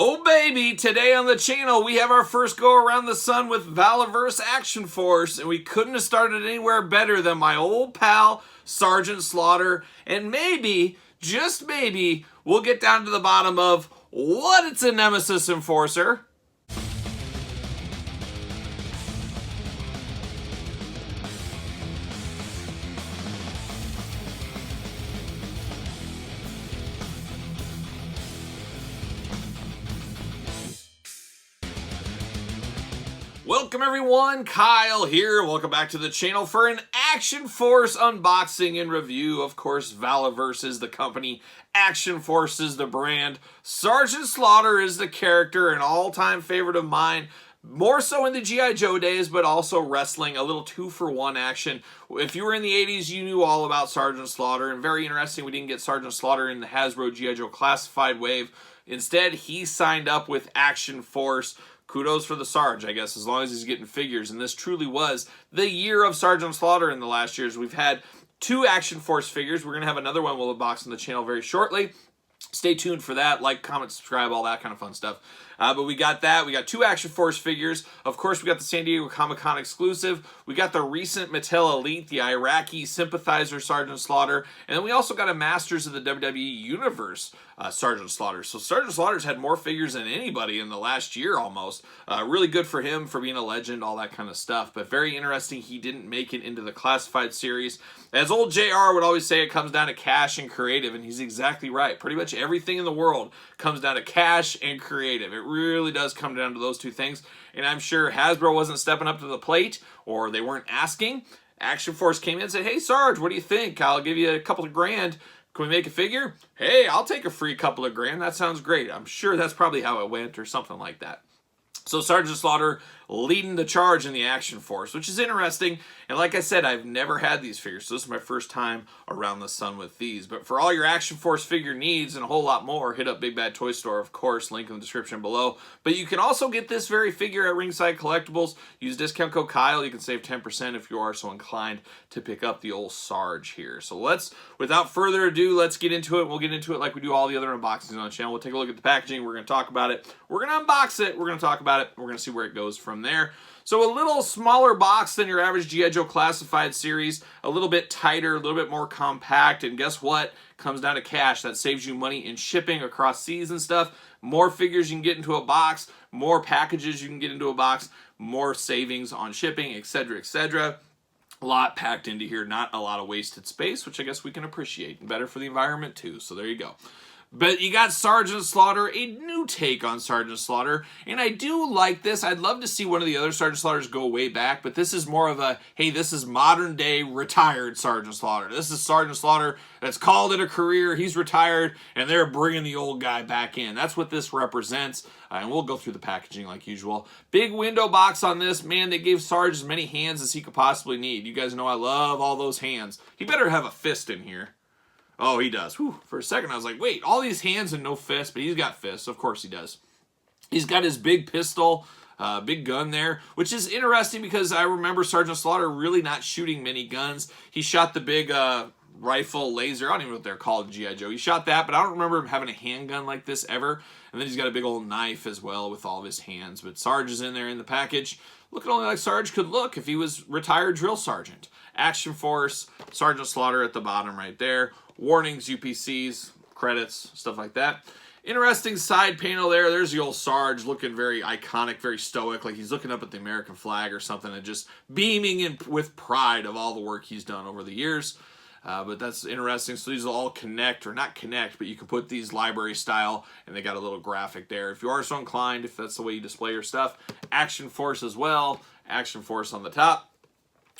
Oh baby, today on the channel we have our first go around the sun with Valaverse Action Force, and we couldn't have started anywhere better than my old pal Sergeant Slaughter, and maybe, just maybe, we'll get down to the bottom of what it's a Nemesis Enforcer. Welcome everyone, Kyle here. Welcome back to the channel for an Action Force unboxing and review. Of course, Valaverse is the company, Action Force is the brand, Sergeant Slaughter is the character, an all-time favorite of mine. More so in the G.I. Joe days, but also wrestling, a little 2-for-1 action. If you were in the 80s, you knew all about Sergeant Slaughter, and very interesting, we didn't get Sergeant Slaughter in the Hasbro G.I. Joe Classified wave. Instead, he signed up with Action Force. Kudos for the Sarge, I guess, as long as he's getting figures. And this truly was the year of Sergeant Slaughter in the last years. We've had 2 Action Force figures. We're going to have another one we'll unbox on the channel very shortly. Stay tuned for that. Like, comment, subscribe, all that kind of fun stuff. But we got that. We got 2 Action Force figures. Of course, we got the San Diego Comic-Con exclusive. We got the recent Mattel Elite, the Iraqi sympathizer Sergeant Slaughter. And then we also got a Masters of the WWE Universe Sergeant Slaughter. So Sergeant Slaughter's had more figures than anybody in the last year almost. Really good for him for being a legend, all that kind of stuff. But very interesting he didn't make it into the Classified series. As old JR would always say, it comes down to cash and creative, and he's exactly right. Pretty much everything in the world comes down to cash and creative. It really does come down to those two things, and I'm sure Hasbro wasn't stepping up to the plate, or they weren't asking. Action Force came in and said, hey, Sarge, what do you think? I'll give you a couple of grand. Can we make a figure? Hey, I'll take a free couple of grand. That sounds great. I'm sure that's probably how it went or something like that. So Sergeant Slaughter leading the charge in the Action Force, which is interesting. And like I said, I've never had these figures, so this is my first time around the sun with these. But for all your Action Force figure needs and a whole lot more, hit up Big Bad Toy Store, of course, link in the description below. But you can also get this very figure at Ringside Collectibles. Use discount code Kyle. You can save 10% if you are so inclined to pick up the old Sarge here. So without further ado, let's get into it. We'll get into it like we do all the other unboxings on the channel. We'll take a look at the packaging. We're going to talk about it. We're going to unbox it. We're going to talk about it. We're going to see where it goes from there. So a little smaller box than your average G.I. Joe Classified series, a little bit tighter, a little bit more compact, and guess what? Comes down to cash. That saves you money in shipping across seas and stuff. More figures you can get into a box, more packages you can get into a box, more savings on shipping, etc., etc. A lot packed into here, not a lot of wasted space, which I guess we can appreciate, and better for the environment too, so there you go. But you got Sergeant Slaughter, a new take on Sergeant Slaughter, and I do like this. I'd love to see one of the other Sergeant Slaughters go way back, but this is more of a, hey, this is modern day retired Sergeant Slaughter. This is Sergeant Slaughter that's called it a career, he's retired, and they're bringing the old guy back in. That's what this represents, and we'll go through the packaging like usual. Big window box on this. Man, they gave Sarge as many hands as he could possibly need. You guys know I love all those hands. He better have a fist in here. Oh, he does. Whew. For a second, I was like, wait, all these hands and no fists, but he's got fists. Of course he does. He's got his big pistol, big gun there, which is interesting because I remember Sergeant Slaughter really not shooting many guns. He shot the big rifle, laser, I don't even know what they're called in G.I. Joe. He shot that, but I don't remember him having a handgun like this ever. And then he's got a big old knife as well with all of his hands. But Sarge is in there in the package, looking only like Sarge could look if he was retired drill sergeant. Action Force, Sergeant Slaughter at the bottom right there. Warnings, UPCs, credits, stuff like that. Interesting side panel there. There's the old Sarge looking very iconic, very stoic, like he's looking up at the American flag or something and just beaming in with pride of all the work he's done over the years. But that's interesting. So these will all connect, or not connect, but you can put these library style, and they got a little graphic there. If you are so inclined, if that's the way you display your stuff. Action Force as well. Action Force on the top.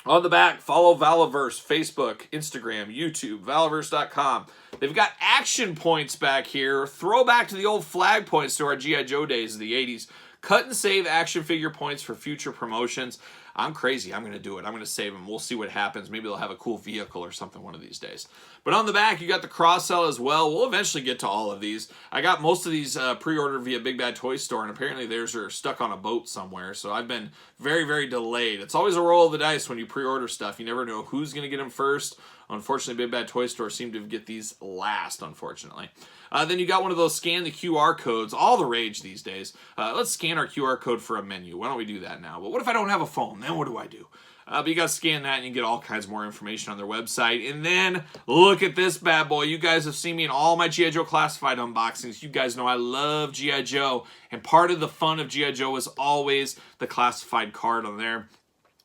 On the back, follow Valaverse, Facebook, Instagram, YouTube, Valaverse.com. They've got action points back here. Throwback to the old flag points to our G.I. Joe days of the 80s. Cut and save action figure points for future promotions. I'm crazy. I'm going to do it. I'm going to save them. We'll see what happens. Maybe they'll have a cool vehicle or something one of these days. But on the back, you got the cross-sell as well. We'll eventually get to all of these. I got most of these pre-ordered via Big Bad Toy Store, and apparently theirs are stuck on a boat somewhere. So I've been very, very delayed. It's always a roll of the dice when you pre-order stuff. You never know who's going to get them first Unfortunately, Big Bad Toy Store seemed to get these last, unfortunately. Then you got one of those scan the QR codes, all the rage these days. Let's scan our QR code for a menu. Why don't we do that now? But what if I don't have a phone? Then what do I do? But you got to scan that and you get all kinds more information on their website. And then look at this bad boy. You guys have seen me in all my G.I. Joe Classified unboxings. You guys know I love G.I. Joe. And part of the fun of G.I. Joe is always the classified card on there,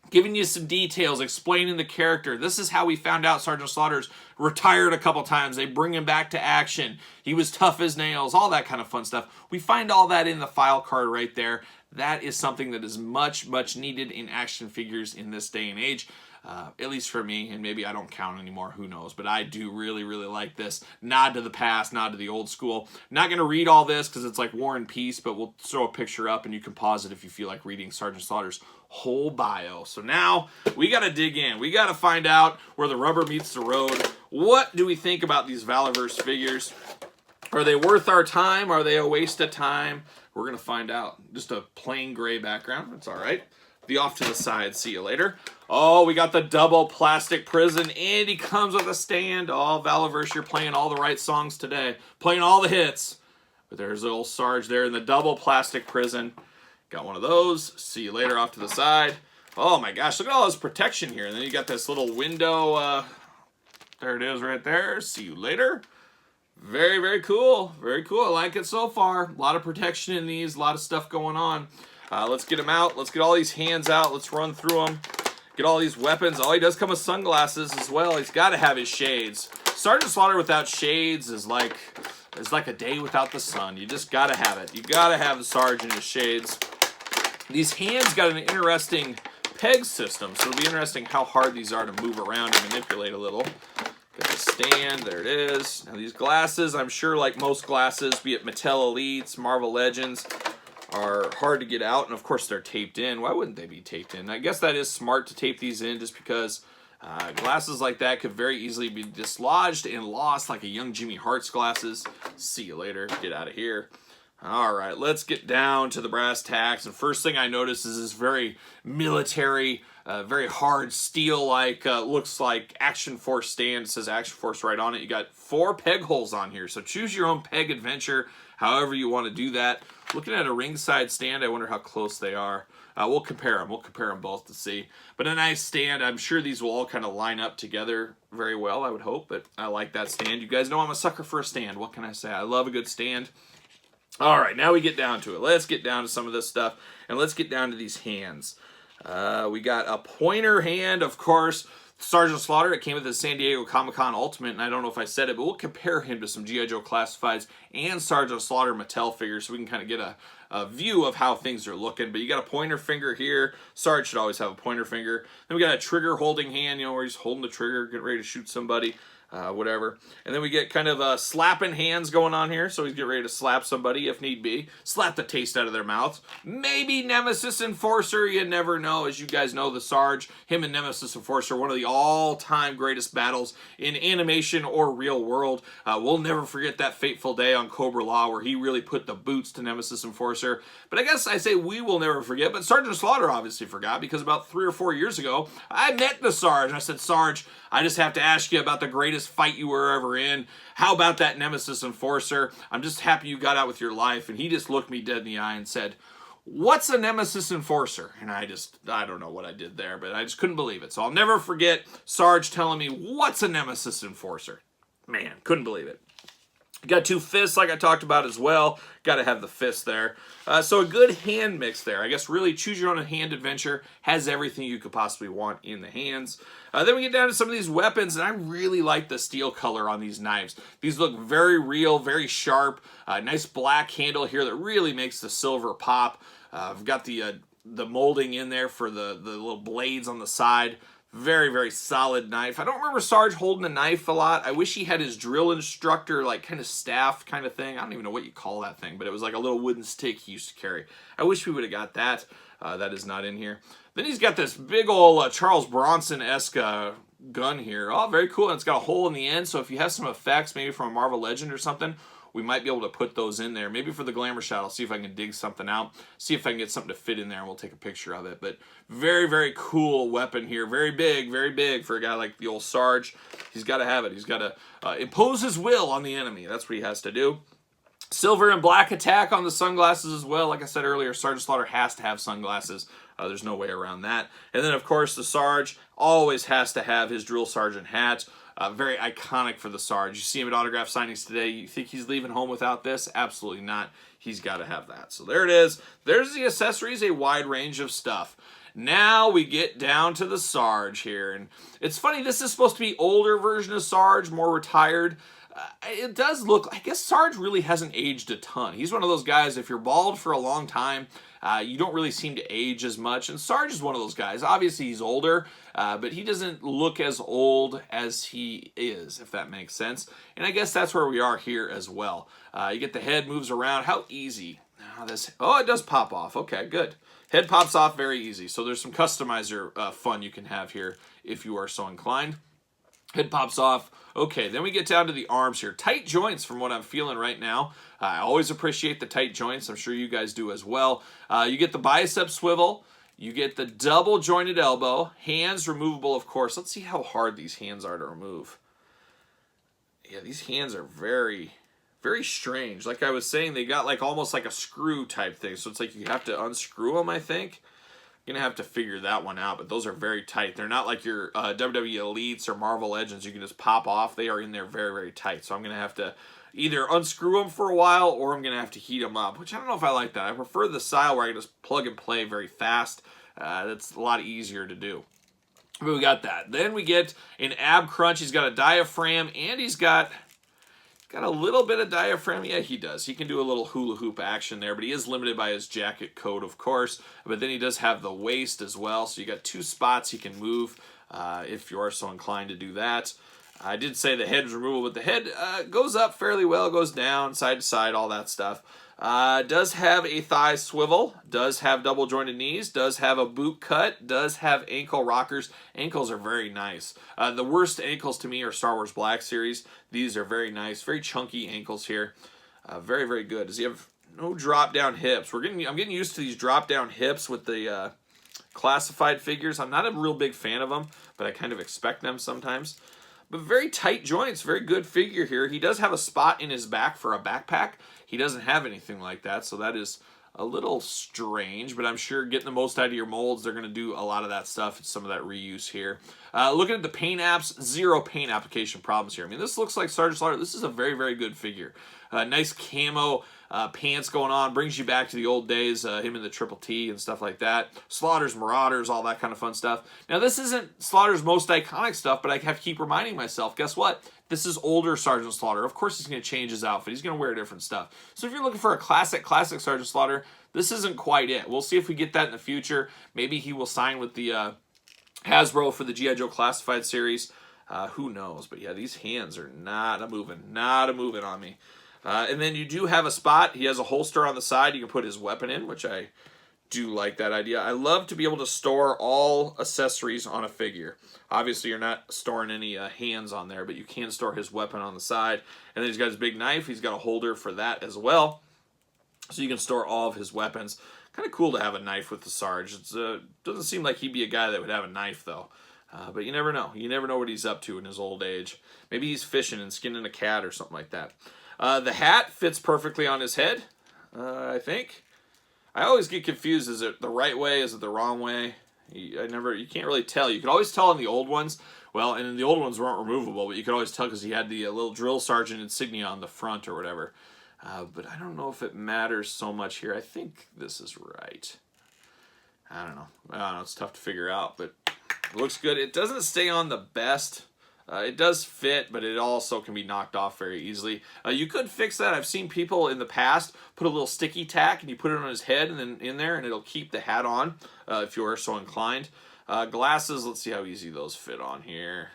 giving you some details, explaining the character. This is how we found out Sergeant Slaughter's retired a couple times. They bring him back to action. He was tough as nails, all that kind of fun stuff. We find all that in the file card right there. That is something that is much, much needed in action figures in this day and age. At least for me, and maybe I don't count anymore, who knows, but I do really, really like this. Nod to the past, nod to the old school. Not going to read all this because it's like War and Peace, but we'll throw a picture up and you can pause it if you feel like reading Sergeant Slaughter's whole bio. So now we got to dig in. We got to find out where the rubber meets the road. What do we think about these Valaverse figures? Are they worth our time? Are they a waste of time? We're going to find out. Just a plain gray background. That's all right. The off to the side. See you later. Oh, we got the double plastic prison, and he comes with a stand. Oh, Valaverse, you're playing all the right songs today. Playing all the hits. But there's little Sarge there in the double plastic prison. Got one of those. See you later off to the side. Oh my gosh, look at all this protection here. And then you got this little window. There it is right there. See you later. Very, very cool. Very cool. I like it so far. A lot of protection in these. A lot of stuff going on. Let's get them out. Let's get all these hands out. Let's run through them. Get all these weapons. Oh, he does come with sunglasses as well. He's got to have his shades. Sergeant Slaughter without shades is like a day without the sun. You just got to have it. You got to have the Sarge in his shades. These hands got an interesting peg system, so it'll be interesting how hard these are to move around and manipulate a little. Got the stand, there it is. Now these glasses, I'm sure like most glasses, be it Mattel Elites, Marvel Legends, are hard to get out, and of course they're taped in. Why wouldn't they be taped in? I guess that is smart to tape these in just because glasses like that could very easily be dislodged and lost, like a young Jimmy Hart's glasses. See you later. Get out of here. All right, let's get down to the brass tacks. And first thing I notice is this very military, very hard steel-like, looks like Action Force stand. It says Action Force right on it. You got 4 peg holes on here, so choose your own peg adventure, however you want to do that. Looking at a ringside stand, I wonder how close they are. We'll compare them. We'll compare them both to see. But a nice stand. I'm sure these will all kind of line up together very well, I would hope. But I like that stand. You guys know I'm a sucker for a stand. What can I say? I love a good stand. All right, now we get down to it. Let's get down to some of this stuff, and let's get down to these hands. We got a pointer hand, of course. Sergeant Slaughter, it came with the San Diego Comic-Con Ultimate, and I don't know if I said it, but we'll compare him to some G.I. Joe Classifieds and Sergeant Slaughter Mattel figures so we can kind of get a view of how things are looking. But you got a pointer finger here. Sarge should always have a pointer finger. Then we got a trigger holding hand, you know, where he's holding the trigger, getting ready to shoot somebody. Whatever. And then we get kind of slapping hands going on here, so he's getting ready to slap somebody if need be. Slap the taste out of their mouths. Maybe Nemesis Enforcer, you never know. As you guys know, the Sarge, him and Nemesis Enforcer, one of the all-time greatest battles in animation or real world. We'll never forget that fateful day on Cobra Law where he really put the boots to Nemesis Enforcer. But I guess I say we will never forget, but Sergeant Slaughter obviously forgot because about 3 or 4 years ago, I met the Sarge, and I said, Sarge, I just have to ask you about the greatest fight you were ever in. How about that Nemesis Enforcer? I'm just happy you got out with your life. And he just looked me dead in the eye and said, what's a Nemesis Enforcer? And I don't know what I did there, but I just couldn't believe it. So I'll never forget Sarge telling me, what's a Nemesis Enforcer? Man, couldn't believe it. Got 2 fists like I talked about as well. Got to have the fist there. So a good hand mix there. I guess really choose your own hand adventure. Has everything you could possibly want in the hands. Then we get down to some of these weapons, and I really like the steel color on these knives. These look very real, very sharp. Nice black handle here that really makes the silver pop. I've got the molding in there for the little blades on the side. Very, very solid knife. I don't remember Sarge holding a knife a lot. I wish he had his drill instructor, like, kind of staff kind of thing. I don't even know what you call that thing, but it was like a little wooden stick he used to carry. I wish we would have got that. That is not in here. Then he's got this big old Charles Bronson-esque gun here. Oh, very cool. And it's got a hole in the end, so if you have some effects, maybe from a Marvel Legend or something, we might be able to put those in there. Maybe for the glamour shot, I'll see if I can dig something out, see if I can get something to fit in there, and we'll take a picture of it. But very, very cool weapon here. Very big for a guy like the old Sarge. He's got to have it. He's got to impose his will on the enemy. That's what he has to do. Silver and black attack on the sunglasses as well. Like I said earlier, Sergeant Slaughter has to have sunglasses. There's no way around that. And then, of course, the Sarge always has to have his drill sergeant hat. Very iconic for the Sarge. You see him at autograph signings today. You think he's leaving home without this? Absolutely not. He's got to have that. So there it is. There's the accessories, a wide range of stuff. Now we get down to the Sarge here. And it's funny, this is supposed to be older version of Sarge, more retired. It does look, I guess Sarge really hasn't aged a ton. He's one of those guys, if you're bald for a long time, you don't really seem to age as much. And Sarge is one of those guys. Obviously, he's older, but he doesn't look as old as he is, if that makes sense. And I guess that's where we are here as well. You get the head moves around. How easy. Oh, it does pop off. Okay, good. Head pops off very easy. So there's some customizer fun you can have here if you are so inclined. Head pops off. Okay, then we get down to the arms here. Tight joints from what I'm feeling right now. I always appreciate the tight joints. I'm sure you guys do as well. You get the bicep swivel. You get the double jointed elbow. Hands removable, of course. Let's see how hard these hands are to remove. Yeah, these hands are very, very strange. Like I was saying, they got like almost like a screw type thing. So it's like you have to unscrew them, I think. Gonna have to figure that one out, but those are very tight. They're not like your WWE Elites or Marvel Legends you can just pop off. They are in there very, very tight. So I'm gonna have to either unscrew them for a while or I'm gonna have to heat them up, which I don't know if I like that. I prefer the style where I can just plug and play very fast. That's a lot easier to do. But we got that. Then we get an ab crunch. He's got a diaphragm and he's got a little bit of diaphragm. Yeah, he does. He can do a little hula hoop action there, but he is limited by his jacket coat, of course. But then he does have the waist as well, so you got two spots he can move if you are so inclined to do that. I did say the head is removable, but the head goes up fairly well, goes down, side to side, all that stuff. Does have a thigh swivel, does have double jointed knees, does have a boot cut, does have ankle rockers. Ankles are very nice. The worst ankles to me are Star Wars Black Series. These are very nice, very chunky ankles here. Very, very good. Does he have no drop down hips? I'm getting used to these drop down hips with the classified figures. I'm not a real big fan of them, but I kind of expect them sometimes. But very tight joints, very good figure here. He does have a spot in his back for a backpack. He doesn't have anything like that, so that is a little strange, but I'm sure getting the most out of your molds, they're going to do a lot of that stuff, some of that reuse here. Looking at the paint apps, zero paint application problems here. I mean, this looks like Sergeant Slaughter. This is a very, very good figure. Nice camo pants going on, brings you back to the old days, him in the Triple T and stuff like that. Slaughters, Marauders, all that kind of fun stuff. Now, this isn't Slaughter's most iconic stuff, but I have to keep reminding myself, guess what? This is older Sergeant Slaughter. Of course he's going to change his outfit. He's going to wear different stuff. So if you're looking for a classic Sergeant Slaughter, this isn't quite it. We'll see if we get that in the future. Maybe he will sign with the Hasbro for the G.I. Joe Classified series. Who knows? But yeah, these hands are not a-moving on me. And then you do have a spot. He has a holster on the side. You can put his weapon in, which I do like that idea. I love to be able to store all accessories on a figure. Obviously, you're not storing any hands on there, but you can store his weapon on the side. And then he's got his big knife. He's got a holder for that as well. So you can store all of his weapons. Kind of cool to have a knife with the Sarge. It doesn't seem like he'd be a guy that would have a knife, though. But you never know. You never know what he's up to in his old age. Maybe he's fishing and skinning a cat or something like that. The hat fits perfectly on his head, I think. I always get confused. Is it the right way? Is it the wrong way? You can't really tell. You could always tell in the old ones. Well, and the old ones weren't removable, but you could always tell because he had the little drill sergeant insignia on the front or whatever. But I don't know if it matters so much here. I think this is right. I don't know. It's tough to figure out, but it looks good. It doesn't stay on the best. It does fit, but it also can be knocked off very easily. You could fix that. I've seen people in the past put a little sticky tack and you put it on his head and then in there, and it'll keep the hat on if you are so inclined. Glasses, let's see how easy those fit on here.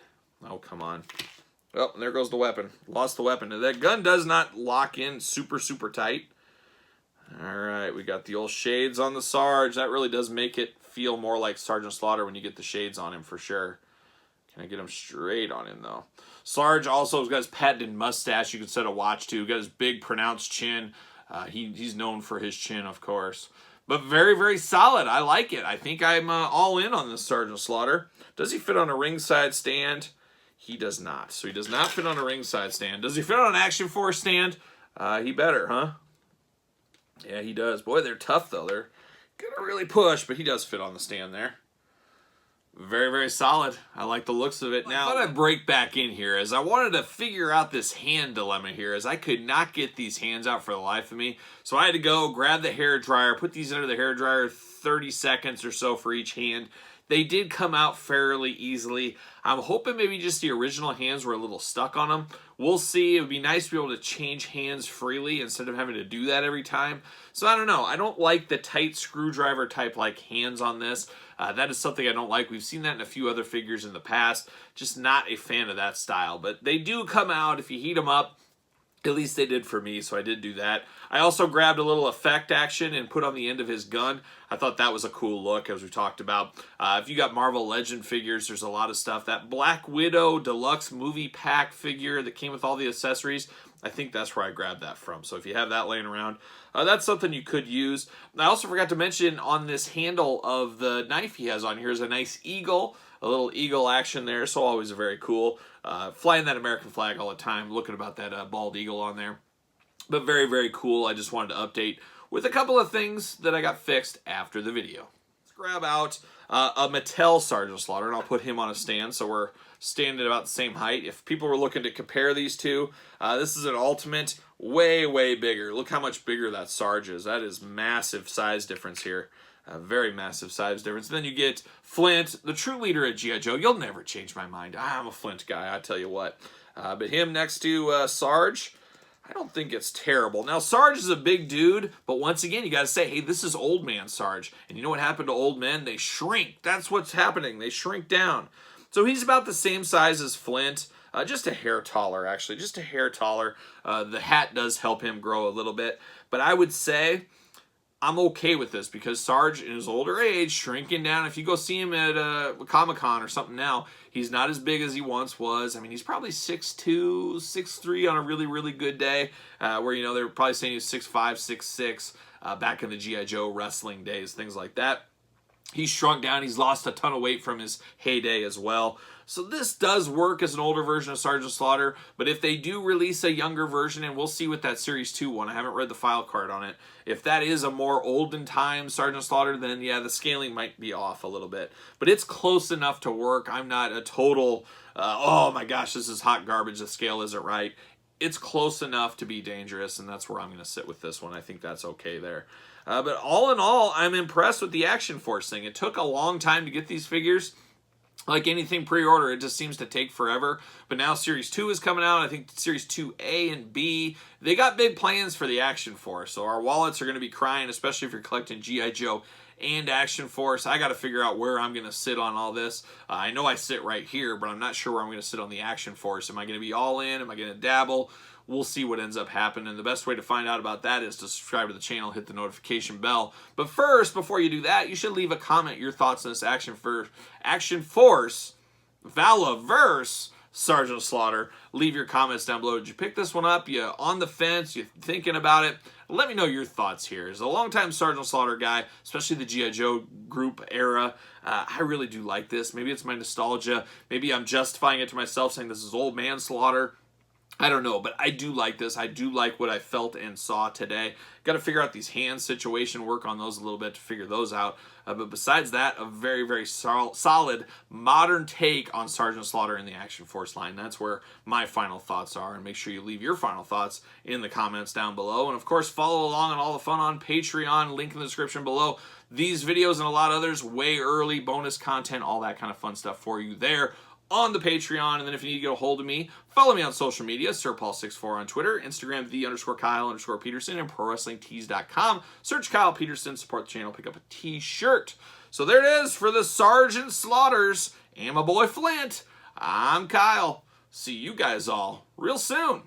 Oh, come on. Well, there goes the weapon. Lost the weapon. Now, that gun does not lock in super, super tight. All right, we got the old shades on the Sarge. That really does make it feel more like Sergeant Slaughter when you get the shades on him for sure. Can I get him straight on him, though? Sarge also has got his patented mustache you can set a watch to. Got his big, pronounced chin. He's known for his chin, of course. But very, very solid. I like it. I think I'm all in on this Sergeant Slaughter. Does he fit on a ringside stand? He does not. So he does not fit on a ringside stand. Does he fit on an Action Force stand? He better, huh? Yeah, he does. Boy, they're tough, though. They're going to really push, but he does fit on the stand there. Very, very solid. I like the looks of it. Now, I thought I'd break back in here as I wanted to figure out this hand dilemma here, as I could not get these hands out for the life of me. So I had to go grab the hair dryer, put these under the hair dryer, 30 seconds or so for each hand. They did come out fairly easily. I'm hoping maybe just the original hands were a little stuck on them. We'll see. It would be nice to be able to change hands freely instead of having to do that every time. So I don't know. I don't like the tight screwdriver type like hands on this. That is something I don't like. We've seen that in a few other figures in the past. Just not a fan of that style. But they do come out if you heat them up. At least they did for me, so I did do that. I also grabbed a little effect action and put on the end of his gun. I thought that was a cool look, as we talked about. If you got Marvel Legend figures, there's a lot of stuff. That Black Widow Deluxe Movie Pack figure that came with all the accessories, I think that's where I grabbed that from. So if you have that laying around, that's something you could use. I also forgot to mention on this handle of the knife he has on here is a nice eagle. A little eagle action there, so always very cool. Flying that American flag all the time, looking about that bald eagle on there. But very, very cool. I just wanted to update with a couple of things that I got fixed after the video. Let's grab out a Mattel Sergeant Slaughter, and I'll put him on a stand so we're standing about the same height. If people were looking to compare these two, this is an Ultimate, way, way bigger. Look how much bigger that Sarge is. That is massive size difference here. A very massive size difference. And then you get Flint, the true leader at G.I. Joe. You'll never change my mind. I'm a Flint guy, I tell you what. But him next to Sarge, I don't think it's terrible. Now, Sarge is a big dude, but once again, you got to say, hey, this is old man Sarge. And you know what happened to old men? They shrink. That's what's happening. They shrink down. So he's about the same size as Flint. Just a hair taller, actually. Just a hair taller. The hat does help him grow a little bit. But I would say I'm okay with this because Sarge, in his older age, shrinking down. If you go see him at Comic-Con or something now, he's not as big as he once was. I mean, he's probably 6'2", 6'3" on a really, really good day, where, you know, they were probably saying he was 6'5", 6'6", back in the G.I. Joe wrestling days, things like that. He's shrunk down. He's lost a ton of weight from his heyday as well. So this does work as an older version of Sergeant Slaughter, but if they do release a younger version, and we'll see with that Series 2 one, I haven't read the file card on it, if that is a more olden time Sergeant Slaughter, then yeah, the scaling might be off a little bit. But it's close enough to work. I'm not a total, oh my gosh, this is hot garbage, the scale isn't right. It's close enough to be dangerous, and that's where I'm going to sit with this one. I think that's okay there. But all in all, I'm impressed with the Action Force thing. It took a long time to get these figures. Like anything pre-order, it just seems to take forever. But now Series 2 is coming out. I think Series 2A and B, they got big plans for the Action Force. So our wallets are going to be crying, especially if you're collecting G.I. Joe and Action Force. I got to figure out where I'm going to sit on all this. I know I sit right here, but I'm not sure where I'm going to sit on the Action Force. Am I going to be all in? Am I going to dabble? We'll see what ends up happening. And the best way to find out about that is to subscribe to the channel, hit the notification bell. But first, before you do that, you should leave a comment, your thoughts on this Action Force Valaverse Sergeant Slaughter. Leave your comments down below. Did you pick this one up? You on the fence? You thinking about it? Let me know your thoughts here. As a longtime Sergeant Slaughter guy, especially the G.I. Joe group era, I really do like this. Maybe it's my nostalgia. Maybe I'm justifying it to myself, saying this is old man Slaughter. I don't know, but I do like this. I do like what I felt and saw today. Got to figure out these hand situation, work on those a little bit to figure those out. But besides that, a very, very solid modern take on Sergeant Slaughter in the Action Force line. That's where my final thoughts are. And make sure you leave your final thoughts in the comments down below. And of course, follow along on all the fun on Patreon. Link in the description below. These videos and a lot of others, way early, bonus content, all that kind of fun stuff for you there on the Patreon. And then if you need to get a hold of me, follow me on social media, SirPaul64 on Twitter, Instagram, _Kyle_Peterson, and ProWrestlingTees.com. Search Kyle Peterson, support the channel, pick up a t-shirt. So there it is for the Sergeant Slaughters and my boy Flint. I'm Kyle. See you guys all real soon.